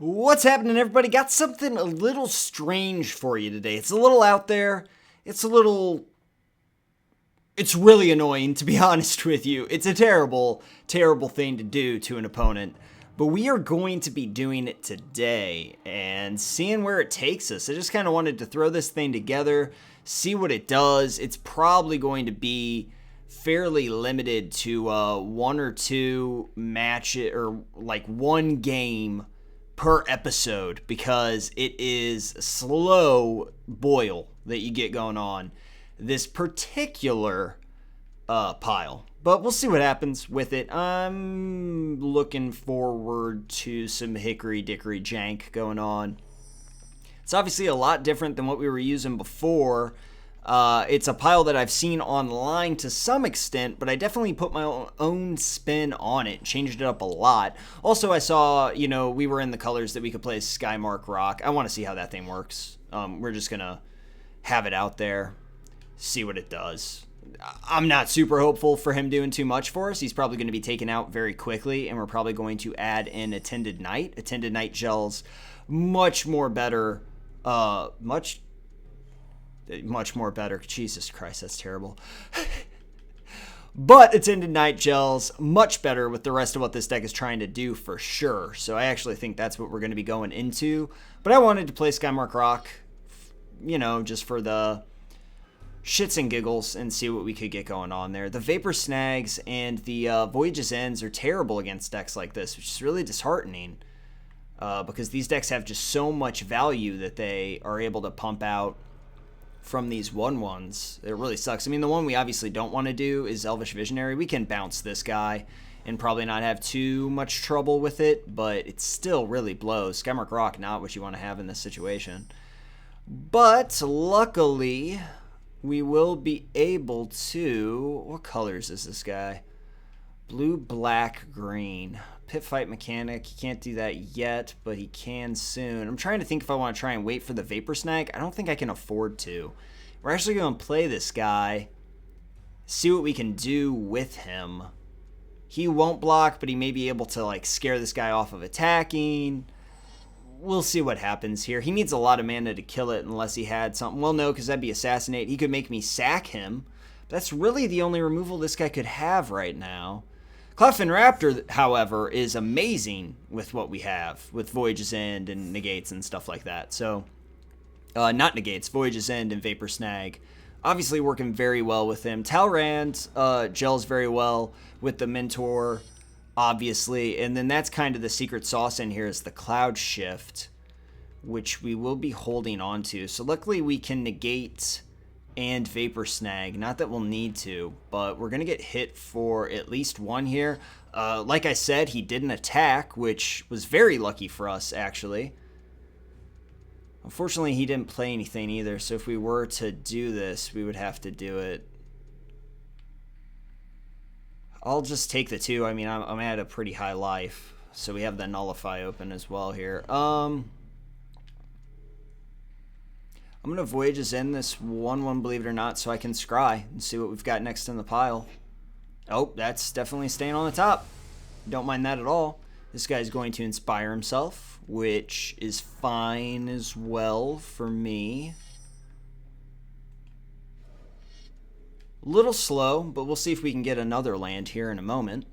What's happening, everybody? Got something a little strange for you today. It's a little out there. It's really annoying, to be honest with you. It's a terrible, terrible thing to do to an opponent. But we are going to be doing it today and seeing where it takes us. I just kind of wanted to throw this thing together, see what it does. It's probably going to be fairly limited to one or two matches, or like one game per episode, because it is a slow boil that you get going on this particular pile. But we'll see what happens with it. I'm looking forward to some hickory dickory jank going on. It's obviously a lot different than what we were using before. It's a pile that I've seen online to some extent, but I definitely put my own spin on it, changed it up a lot. Also, I saw, we were in the colors that we could play Skymark Rock. I want to see how that thing works. We're just going to have it out there, see what it does. I'm not super hopeful for him doing too much for us. He's probably going to be taken out very quickly, and we're probably going to add in Attended Night. Attended Night gels much more better, much more better. Jesus Christ, that's terrible. But Attended Night gels much better with the rest of what this deck is trying to do for sure. So I actually think that's what we're going to be going into. But I wanted to play Skymark Rock, just for the shits and giggles and see what we could get going on there. The Vapor Snags and the Voyage's Ends are terrible against decks like this, which is really disheartening. Because these decks have just so much value that they are able to pump out from these 1/1s. It really sucks. I mean, the one we obviously don't want to do is Elvish Visionary. We can bounce this guy and probably not have too much trouble with it, but it still really blows. Skymark Rock, not what you want to have in this situation. But luckily, we will be able to... What colors is this guy? Blue, black, green. Pit Fight Mechanic. He can't do that yet, but he can soon. I'm trying to think if I want to try and wait for the Vapor Snag. I don't think I can afford to. We're actually going to play this guy, see what we can do with him. He won't block, but he may be able to scare this guy off of attacking. We'll see what happens here. He needs a lot of mana to kill it unless he had something. Well, no, because that'd be Assassinate. He could make me sack him. That's really the only removal this guy could have right now. Cloudfin Raptor, however, is amazing with what we have, with Voyage's End and Negates and stuff like that. So, not Negates, Voyage's End and Vapor Snag. Obviously working very well with him. Talrand gels very well with the Mentor, obviously. And then that's kind of the secret sauce in here is the Cloud Shift, which we will be holding on to. So luckily we can negate and Vapor Snag. Not that we'll need to, but we're going to get hit for at least one here. Like I said, he didn't attack, which was very lucky for us, actually. Unfortunately, he didn't play anything either, so if we were to do this, we would have to do it. I'll just take the 2. I mean, I'm at a pretty high life, so we have the Nullify open as well here. I'm going to Voyage's End this 1/1, believe it or not, so I can scry and see what we've got next in the pile. Oh, that's definitely staying on the top. Don't mind that at all. This guy's going to Inspire himself, which is fine as well for me. A little slow, but we'll see if we can get another land here in a moment.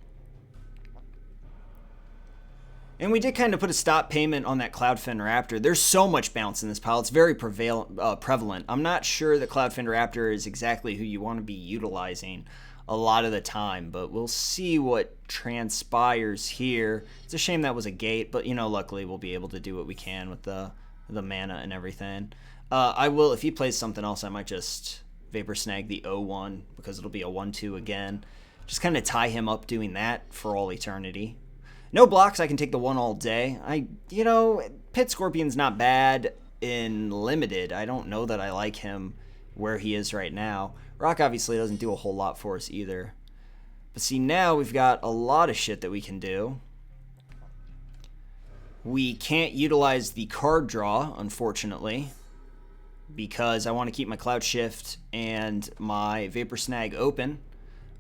And we did kind of put a stop payment on that Cloudfin Raptor. There's so much bounce in this pile. It's very prevalent. I'm not sure that Cloudfin Raptor is exactly who you want to be utilizing a lot of the time, but we'll see what transpires here. It's a shame that was a gate, but luckily we'll be able to do what we can with the mana and everything. I will, if he plays something else, I might just Vapor Snag the 0/1 because it'll be a 1/2 again. Just kind of tie him up doing that for all eternity. No blocks, I can take the 1 all day. Pit Scorpion's not bad in limited. I don't know that I like him where he is right now. Rock obviously doesn't do a whole lot for us either. But see, now we've got a lot of shit that we can do. We can't utilize the card draw, unfortunately, because I want to keep my Cloud Shift and my Vapor Snag open.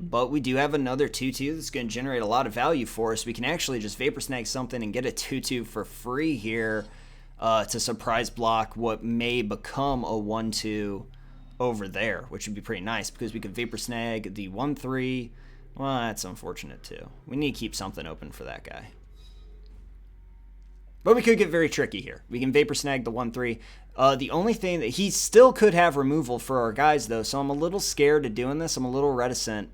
But we do have another 2/2 that's going to generate a lot of value for us. We can actually just Vapor Snag something and get a 2/2 for free here to surprise block what may become a 1/2 over there, which would be pretty nice because we could Vapor Snag the 1/3. Well, that's unfortunate too. We need to keep something open for that guy. But we could get very tricky here. We can Vapor Snag the 1/3. The only thing that he still could have removal for our guys, though, so I'm a little scared of doing this. I'm a little reticent.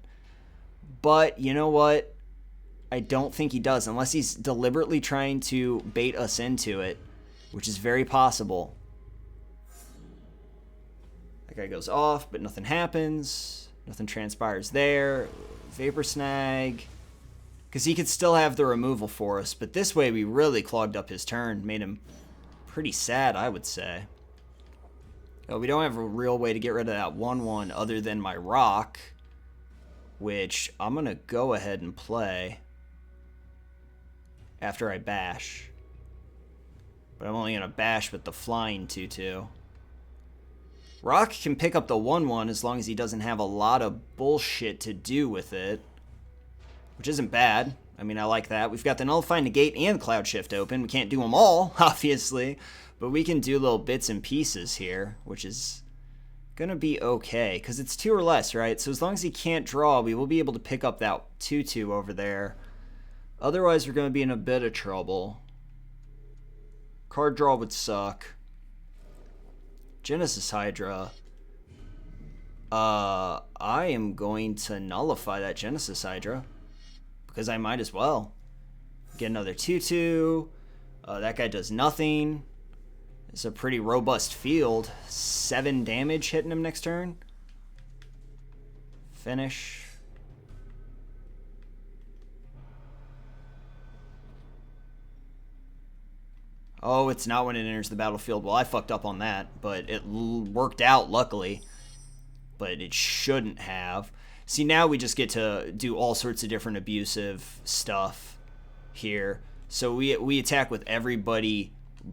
But you know what? I don't think he does, unless he's deliberately trying to bait us into it, which is very possible. That guy goes off, but nothing happens. Nothing transpires there. Vapor Snag. Because he could still have the removal for us, but this way we really clogged up his turn. Made him pretty sad, I would say. We don't have a real way to get rid of that 1/1 other than my rock, which I'm going to go ahead and play after I bash. But I'm only going to bash with the flying 2/2. Rock can pick up the 1/1 as long as he doesn't have a lot of bullshit to do with it, which isn't bad. I mean, I like that. We've got the Nullify, Negate, and Cloud Shift open. We can't do them all, obviously, but we can do little bits and pieces here, which is going to be okay, because it's 2 or less, right? So as long as he can't draw, we will be able to pick up that 2/2 over there. Otherwise, we're going to be in a bit of trouble. Card draw would suck. Genesis Hydra. I am going to nullify that Genesis Hydra, because I might as well. Get another 2/2. That guy does nothing. It's a pretty robust field. 7 damage hitting him next turn. Finish. Oh, it's not when it enters the battlefield. Well, I fucked up on that, but it worked out, luckily. But it shouldn't have. See, now we just get to do all sorts of different abusive stuff here. So we attack with everybody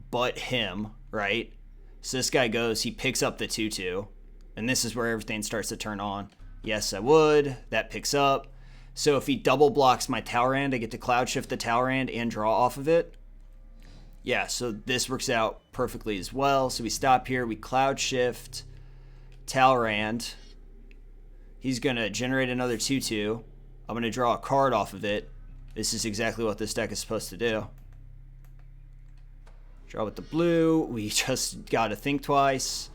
but him, right? So this guy goes, he picks up the 2/2, and this is where everything starts to turn on. Yes, I would. That picks up. So if he double blocks my Talrand, I get to Cloud Shift the Talrand and draw off of it. Yeah, so this works out perfectly as well. So we stop here, we Cloud Shift Talrand. He's going to generate another 2/2. I'm going to draw a card off of it. This is exactly what this deck is supposed to do. Draw with the blue. We just got to think twice.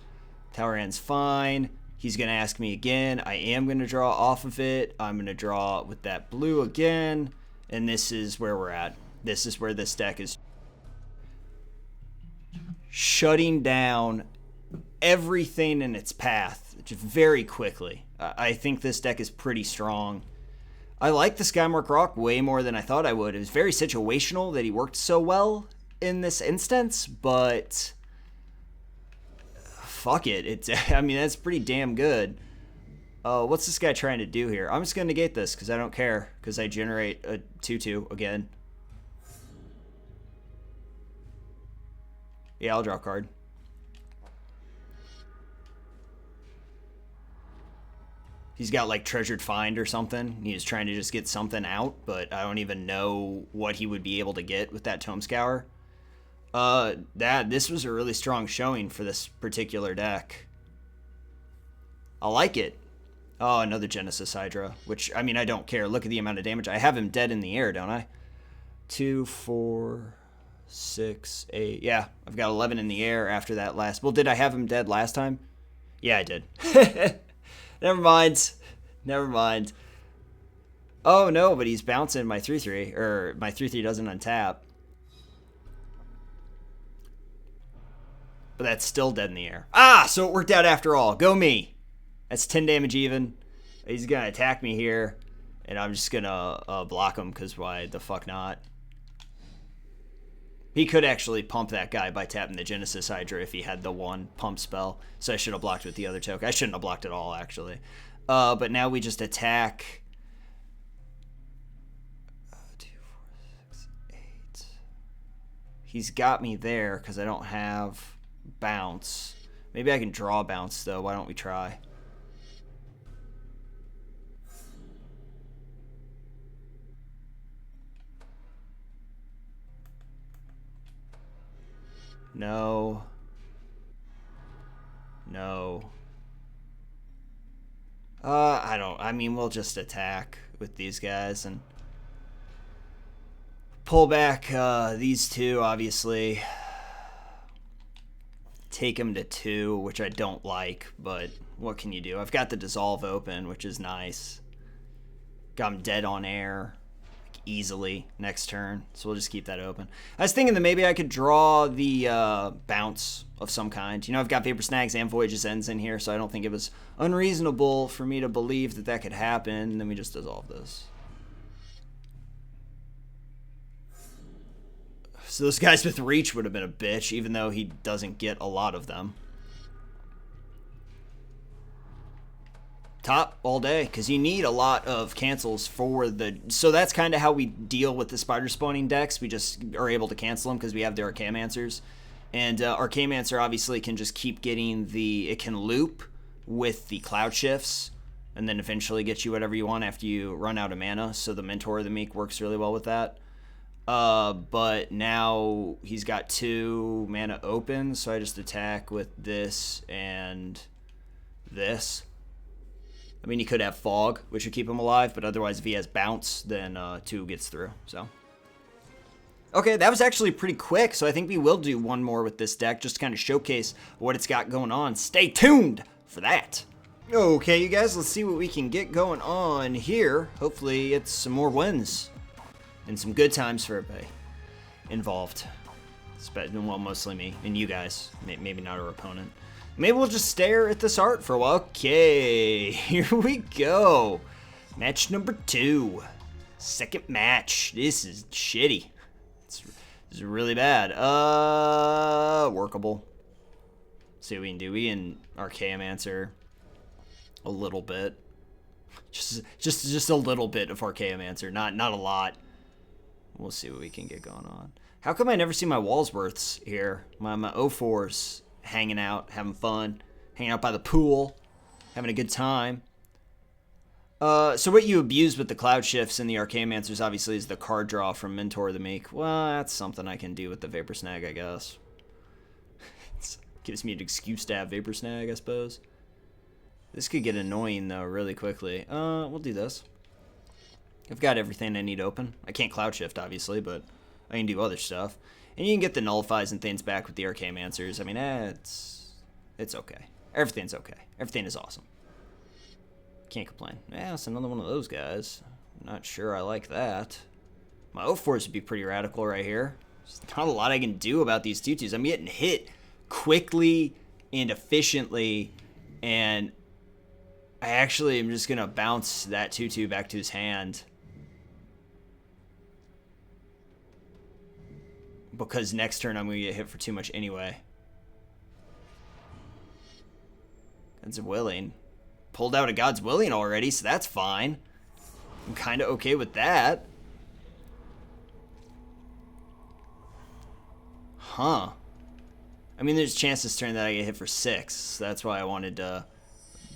Talrand's fine. He's going to ask me again. I am going to draw off of it. I'm going to draw with that blue again. And this is where we're at. This is where this deck is shutting down everything in its path just very quickly. I think this deck is pretty strong. I like the Skymark Rock way more than I thought I would. It was very situational that he worked so well in this instance, but fuck it. I mean, that's pretty damn good. What's this guy trying to do here? I'm just going to negate this because I don't care, because I generate a 2/2 again. Yeah, I'll draw a card. He's got like Treasured Find or something. He's trying to just get something out, but I don't even know what he would be able to get with that Tome Scour. This was a really strong showing for this particular deck. I like it. Oh, another Genesis Hydra, which, I mean, I don't care. Look at the amount of damage. I have him dead in the air, don't I? 2, 4, 6, 8. Yeah, I've got 11 in the air after that last. Well, did I have him dead last time? Yeah, I did. Never mind. Never mind. Oh, no, but he's bouncing my 3/3, or my 3/3 doesn't untap. But that's still dead in the air. Ah, so it worked out after all. Go me. That's 10 damage even. He's going to attack me here, and I'm just going to block him, because why the fuck not? He could actually pump that guy by tapping the Genesis Hydra if he had the 1 pump spell. So I should have blocked with the other token. I shouldn't have blocked at all, actually. But now we just attack. 2, 4, 6, 8. He's got me there because I don't have bounce. Maybe I can draw bounce, though. Why don't we try? No. No. I mean, we'll just attack with these guys and pull back these two, obviously. Take them to 2, which I don't like, but what can you do? I've got the dissolve open, which is nice. Got him dead on air, like, easily next turn, so we'll just keep that open. I was thinking that maybe I could draw the bounce of some kind. You know, I've got Vapor Snags and Voyage's Ends in here, so I don't think it was unreasonable for me to believe that that could happen. And then we just dissolve this. So those guys with reach would have been a bitch, even though he doesn't get a lot of them. Top all day, because you need a lot of cancels for the... So that's kind of how we deal with the spider spawning decks. We just are able to cancel them because we have the Archaeomancers. And Archaeomancer obviously can just keep getting the... It can loop with the Cloud Shifts, and then eventually get you whatever you want after you run out of mana. So the Mentor of the Meek works really well with that. But now he's got 2 mana open, so I just attack with this and this. I mean, he could have Fog, which would keep him alive, but otherwise if he has Bounce, then 2 gets through, so. Okay, that was actually pretty quick, so I think we will do one more with this deck, just to kind of showcase what it's got going on. Stay tuned for that. Okay, you guys, let's see what we can get going on here. Hopefully it's some more wins. And some good times for everybody involved. Well, mostly me and you guys. Maybe not our opponent. Maybe we'll just stare at this art for a while. Okay, here we go. Match number 2. Second match. This is shitty. This is really bad. Workable. See what we can do. We can Archaeomancer a little bit. Just a little bit of Archaeomancer. Not a lot. We'll see what we can get going on. How come I never see my Walsworths here? My 04s hanging out, having fun, hanging out by the pool, having a good time. So what you abuse with the Cloud Shifts and the Archaeomancers obviously is the card draw from Mentor of the Meek. Well, that's something I can do with the Vapor Snag, I guess. It gives me an excuse to have Vapor Snag, I suppose. This could get annoying, though, really quickly. We'll do this. I've got everything I need open. I can't Cloud Shift, obviously, but I can do other stuff. And you can get the Nullifies and things back with the Archaeomancers. I mean, it's okay. Everything's okay. Everything is awesome. Can't complain. Yeah, it's another one of those guys. I'm not sure I like that. My 04s would be pretty radical right here. There's not a lot I can do about these 2/2s. I'm getting hit quickly and efficiently, and I actually am just going to bounce that 2/2 back to his hand. Because next turn I'm going to get hit for too much anyway. God's Willing. Pulled out a God's Willing already, so that's fine. I'm kind of okay with that. Huh. I mean, there's a chance this turn that I get hit for 6. So that's why I wanted to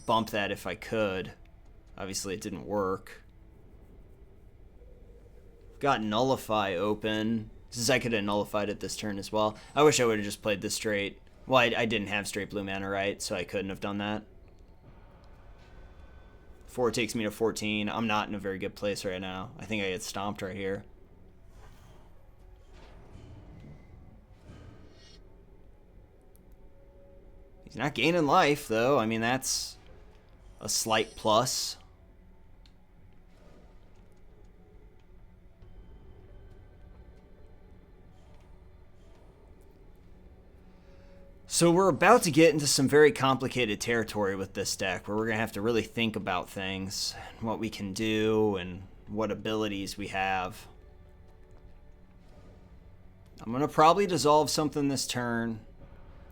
bump that if I could. Obviously, it didn't work. Got Nullify open. Since I could have nullified it this turn as well. I wish I would have just played this straight. Well, I didn't have straight blue mana, right? So I couldn't have done that. 4 takes me to 14. I'm not in a very good place right now. I think I get stomped right here. He's not gaining life, though. I mean, that's a slight plus. So we're about to get into some very complicated territory with this deck, where we're going to have to really think about things, and what we can do, and what abilities we have. I'm going to probably dissolve something this turn.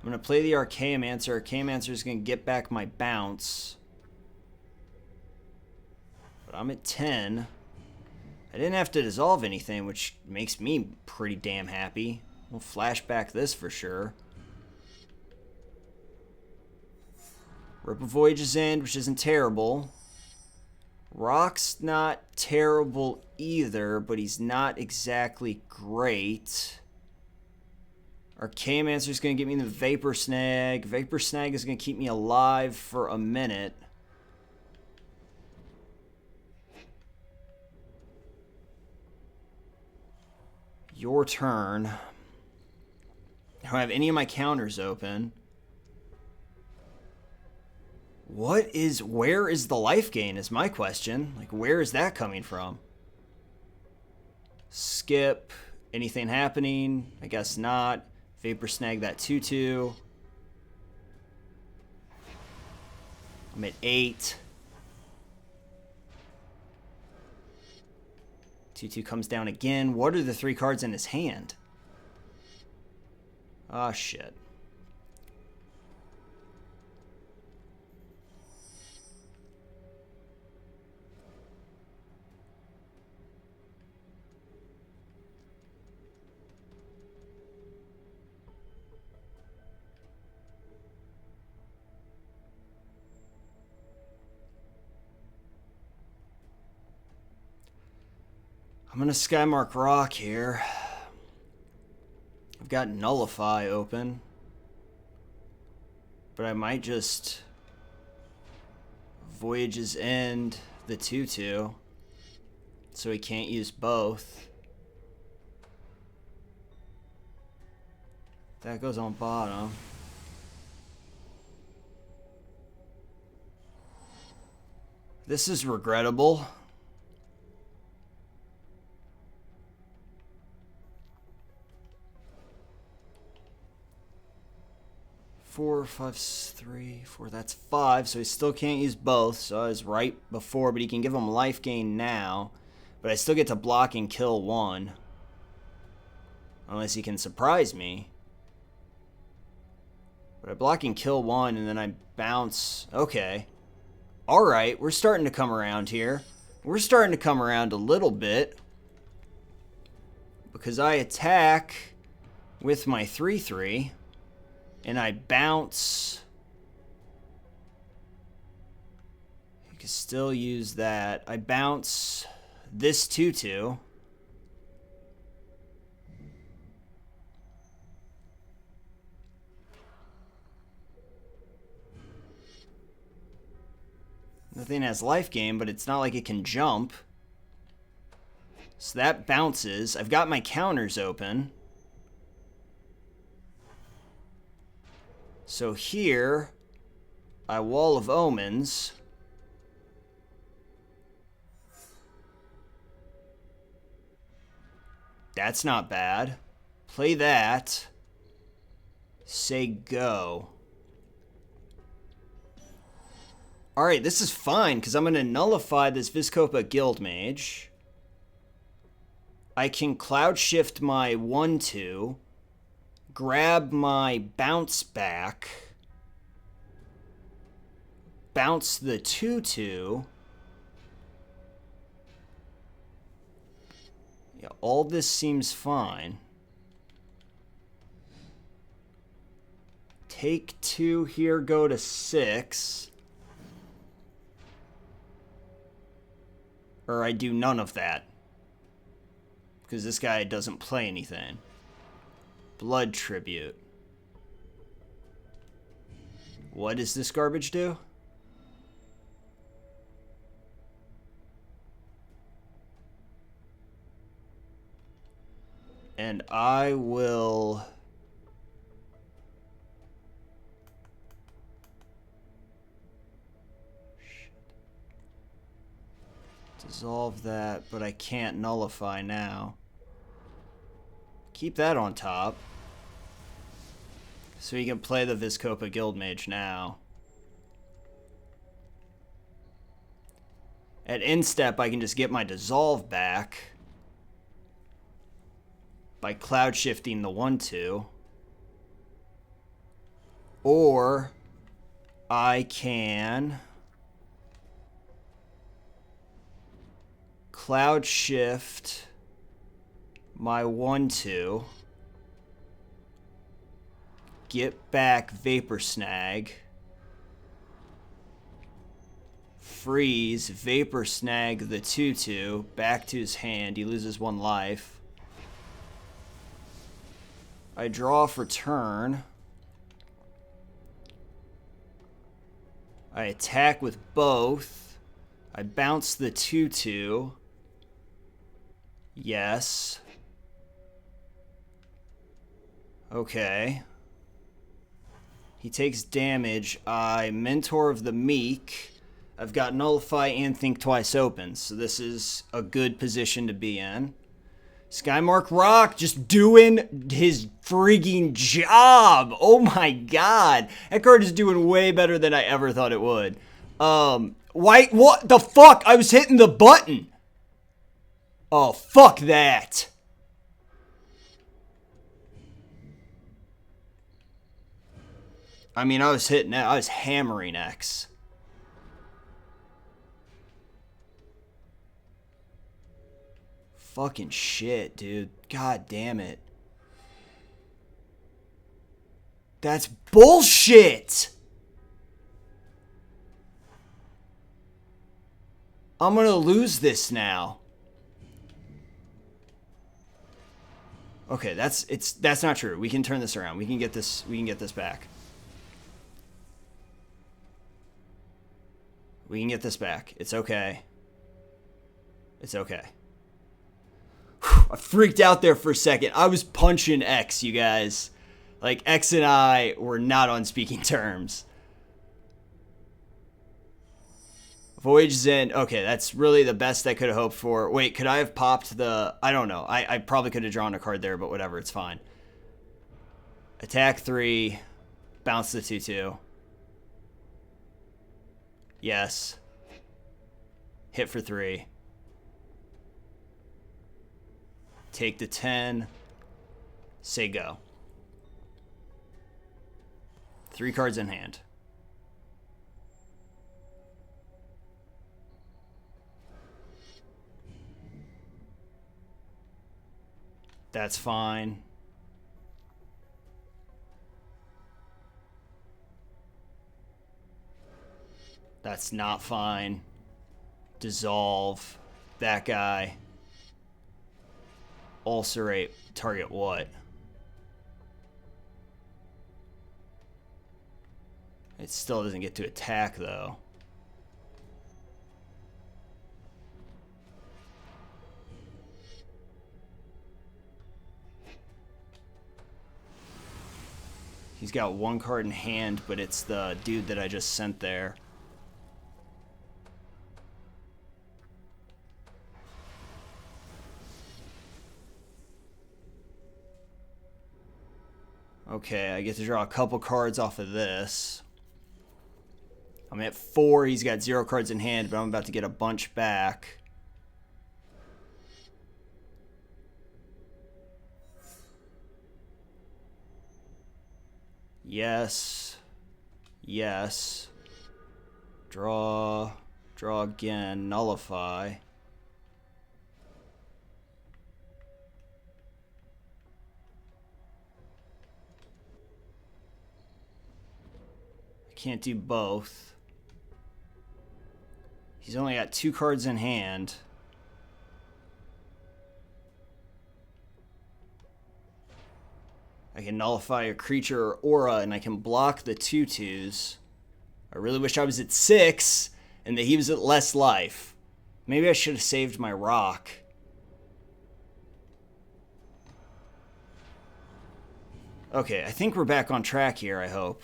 I'm going to play the Archaeomancer. Archaeomancer is going to get back my bounce. But I'm at 10. I didn't have to dissolve anything, which makes me pretty damn happy. We'll flashback this for sure. Rip a Voyage's End, which isn't terrible. Rock's not terrible either, but he's not exactly great. Archaeomancer is going to get me the Vapor Snag. Vapor Snag is going to keep me alive for a minute. Your turn. I don't have any of my counters open. Where is the life gain is my question. Like, where is that coming from? Skip. Anything happening? I guess not. Vapor Snag that 2/2. I'm at 8. 2/2 comes down again. What are the 3 cards in his hand? Ah, shit. I'm going to Skymark Rock here. I've got Nullify open. But I might just Voyage's End the 2/2. So he can't use both. That goes on bottom. This is regrettable. Four, 5, 3, 4. That's 5, so he still can't use both. So I was right before, but he can give him life gain now. But I still get to block and kill 1. Unless he can surprise me. But I block and kill 1, and then I bounce. Okay. Alright, we're starting to come around here. We're starting to come around a little bit. Because I attack with my 3/3. And I bounce. You can still use that. I bounce this 2/2. Nothing has life gain, but it's not like it can jump. So that bounces. I've got my counters open. So here, I Wall of Omens. That's not bad. Play that. Say go. Alright, this is fine, because I'm going to nullify this Vizkopa Guildmage. I can Cloud Shift my 1/2. Grab my bounce back. Bounce the 2/2. Yeah, all this seems fine. Take 2 here, go to 6. Or I do none of that. Because this guy doesn't play anything. Blood Tribute. What does this garbage do? And I will... dissolve that, but I can't nullify now. Keep that on top. So you can play the Vizkopa Guildmage now. At instep, I can just get my dissolve back by cloud shifting the 1/2. Or I can cloud shift my 1/2. Get back Vapor Snag. Freeze, Vapor Snag the 2/2. Back to his hand. He loses 1 life. I draw for turn. I attack with both. I bounce the 2/2. Yes. Okay. He takes damage. I Mentor of the Meek. I've got Nullify and Think Twice open, so this is a good position to be in. Skymark Rock just doing his frigging job. Oh my god. That card is doing way better than I ever thought it would. What the fuck? I was hitting the button. Oh, fuck that. I mean, I was hammering X. Fucking shit, dude. God damn it. That's bullshit! I'm gonna lose this now. Okay, that's not true. We can turn this around. We can get this back. We can get this back. It's okay. It's okay. Whew, I freaked out there for a second. I was punching X, you guys. Like, X and I were not on speaking terms. Voyage's End. Okay, that's really the best I could have hoped for. Wait, could I have popped the... I don't know. I probably could have drawn a card there, but whatever. It's fine. Attack 3. Bounce the 2/2. Yes. Hit for 3. Take the 10. Say go. 3 cards in hand. That's fine. That's not fine. Dissolve. That guy. Ulcerate. Target what? It still doesn't get to attack, though. He's got 1 card in hand, but it's the dude that I just sent there. Okay, I get to draw a couple cards off of this. I'm at 4. He's got 0 cards in hand, but I'm about to get a bunch back. Yes. Yes. Draw. Draw again. Nullify. I can't do both. He's only got 2 cards in hand. I can nullify a creature or aura, and I can block the 2/2s. I really wish I was at 6, and that he was at less life. Maybe I should have saved my rock. Okay, I think we're back on track here, I hope.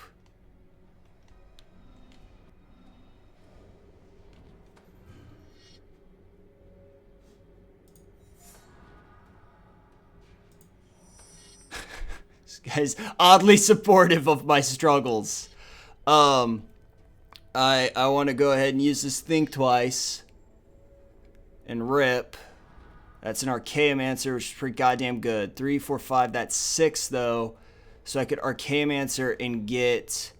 Guy's oddly supportive of my struggles. I want to go ahead and use this Think Twice and rip. That's an Archaeomancer, which is pretty goddamn good. 3, 4, 5. That's 6 though, so I could Archaeomancer and get.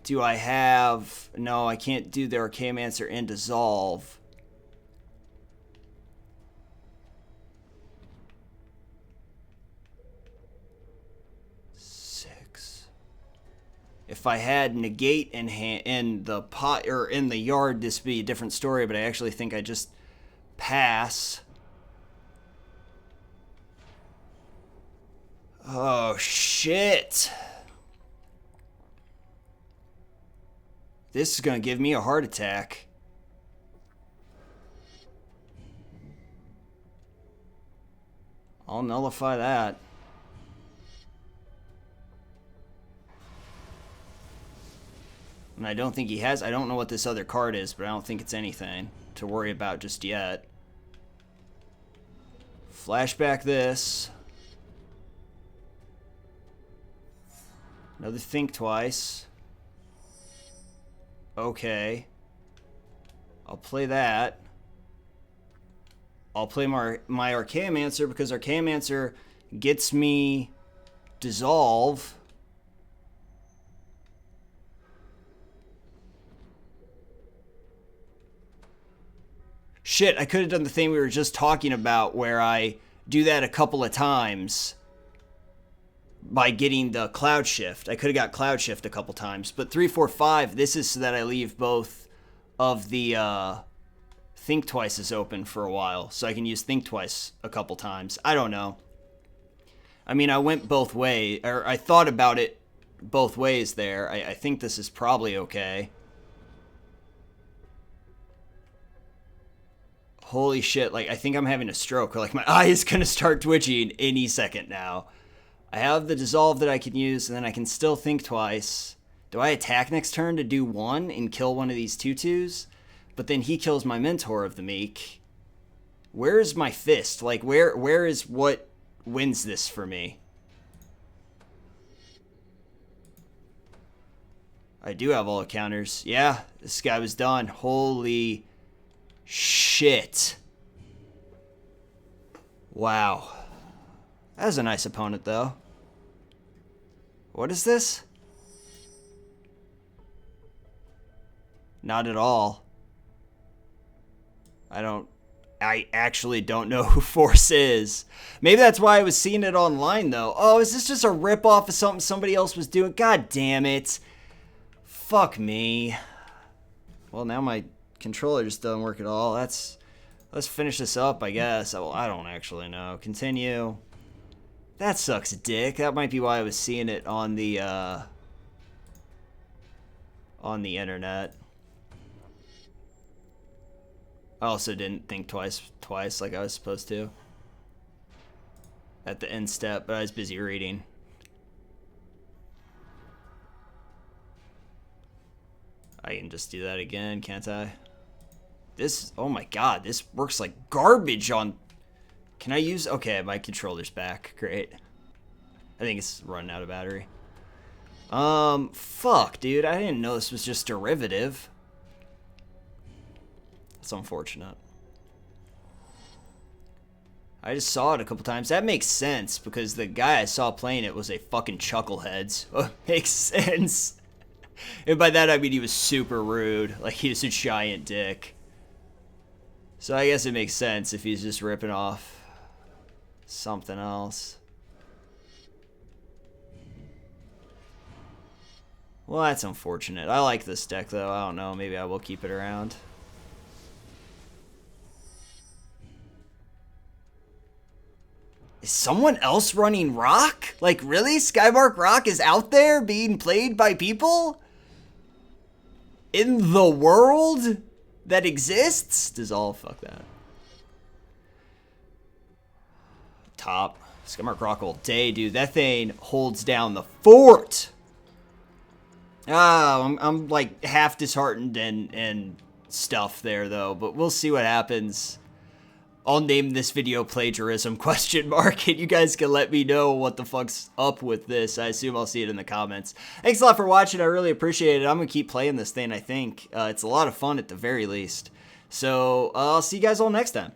Do I have? No, I can't do the Archaeomancer and dissolve. If I had negate in the pot or in the yard, this would be a different story, but I actually think I just pass. Oh, shit. This is going to give me a heart attack. I'll nullify that. And I don't think he has... I don't know what this other card is, but I don't think it's anything to worry about just yet. Flashback this. Another think twice. Okay. I'll play that. I'll play my Archaeomancer because Archaeomancer gets me dissolve. Shit, I could have done the thing we were just talking about where I do that a couple of times by getting the Cloud Shift. I could have got Cloud Shift a couple times. But 3, 4, 5, this is so that I leave both of the Think Twice's open for a while. So I can use Think Twice a couple times. I don't know. I mean, I went both ways, or I thought about it both ways there. I think this is probably okay. Holy shit, like, I think I'm having a stroke, or like my eye is gonna start twitching any second now. I have the dissolve that I can use, and then I can still think twice. Do I attack next turn to do 1 and kill one of these 2/2s? But then he kills my Mentor of the Meek. Where is my fist? Like, where is what wins this for me? I do have all the counters. Yeah, this guy was done. Holy shit. Wow. That was a nice opponent, though. What is this? Not at all. I actually don't know who Force is. Maybe that's why I was seeing it online, though. Oh, is this just a ripoff of something somebody else was doing? God damn it. Fuck me. Well, now my controller just doesn't work at all. Let's finish this up, I guess. Well, I don't actually know. Continue. That sucks dick. That might be why I was seeing it on the internet. I also didn't think twice like I was supposed to at the end step, but I was busy reading. I can just do that again, can't I? This, oh my god, this works like garbage on... Can I use... Okay, my controller's back. Great. I think it's running out of battery. Fuck, dude. I didn't know this was just derivative. That's unfortunate. I just saw it a couple times. That makes sense, because the guy I saw playing it was a fucking chuckleheads. Oh, makes sense. And by that I mean he was super rude. Like, he was a giant dick. So I guess it makes sense if he's just ripping off something else. Well, that's unfortunate. I like this deck, though. I don't know. Maybe I will keep it around. Is someone else running Rock? Like, really? Skymark Rock is out there being played by people? In the world that exists? Dissolve, fuck that. Top. Skymark Rock all day, dude. That thing holds down the fort. I'm like half disheartened and stuff there, though. But we'll see what happens. I'll name this video Plagiarism ? And you guys can let me know what the fuck's up with this. I assume I'll see it in the comments. Thanks a lot for watching. I really appreciate it. I'm going to keep playing this thing, I think. It's a lot of fun at the very least. So I'll see you guys all next time.